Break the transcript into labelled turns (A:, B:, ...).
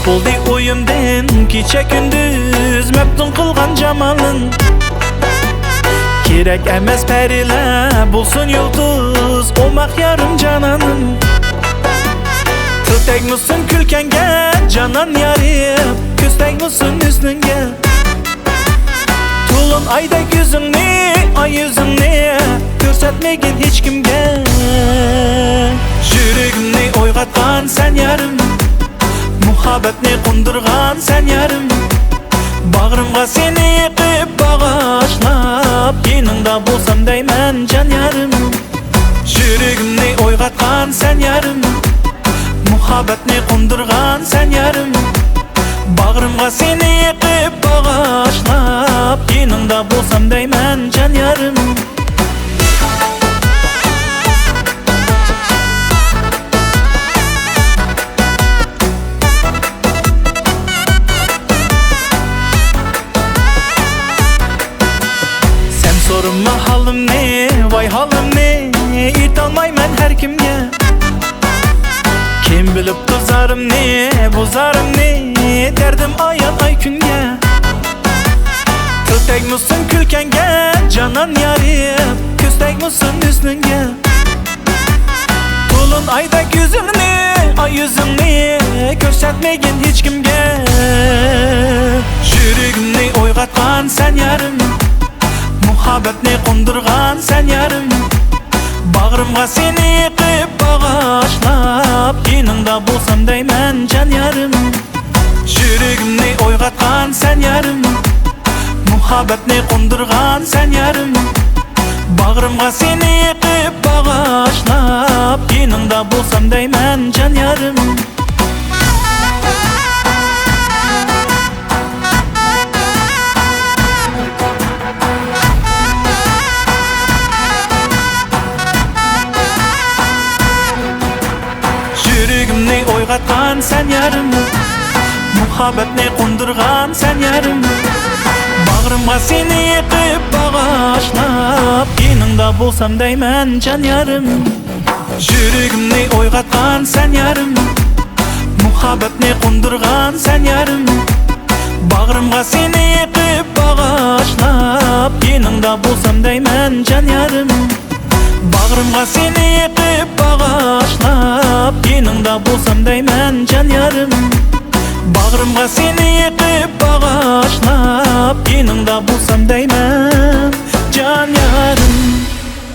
A: Buldu uyumdan kecha kunduz maftun qilgan jamalin. Kerak emas perilar bulsun yulduz, olmak yarım cananım. Tiltak musun kulkanga canan yarim, ko'ztak musun husningga. To'lin aydak yuzingni, ay yuzingni ko'rsatmagin hech kimga. Yuragimni o'yg'atgan sen yarim, muhabbatni qondirgan sen yarim. Bag'rimga seni yiqib bag'ashlab, yoningda bo'lsam deyman jon yarim. Yuragimni o'yg'atgan sen yarim, muhabbatni qondirgan sen yarim. Bag'rimga seni yiqib bag'ashlab, yoningda bo'lsam deyman jon yarim. Sorma halim ne, vay halim ne, aytolmayman har kimga. Kim bilib tuzarim ne, buzarim ne, derdim ayan ay kunga. Tiltak musun kulkanga, canan yarim, ko'ztak musun husningga. To'lin aydak yuzingni, ay yuzingni ko'rsatmagin hech kimga. Yuragimni o'yg'atgan sen yarim, muhabbatni qondirgan sen yarim. Bag'rimga seni yiqib bag'ashlab, yoningda bo'lsam deyman jon yarim. Yuragimni o'yg'atgan sen yarim, muhabbatni qondirgan sen yarim. Bag'rimga seni yiqib bag'ashlab, yoningda bo'lsam deyman jon yarim. Yuragimni o'yg'atgan sen yarim, muhabbatni qondirgan sen yarim. Bag'rimga seni yiqib bag'ashlab, yoningda bo'lsam deyman jon yarim. Yuragimni o'yg'atgan sen yarim, muhabbatni qondirgan sen yarim. Bag'rimga seni yiqib bag'ashlab, yoningda bo'lsam deyman jon yarim. Bag'rimga seni yiqib bag'ashlab, yoningda bo'lsam deyman jon yarim. Bag'rimga seni yiqib bag'ashlab, yoningda bo'lsam deyman jon yarim.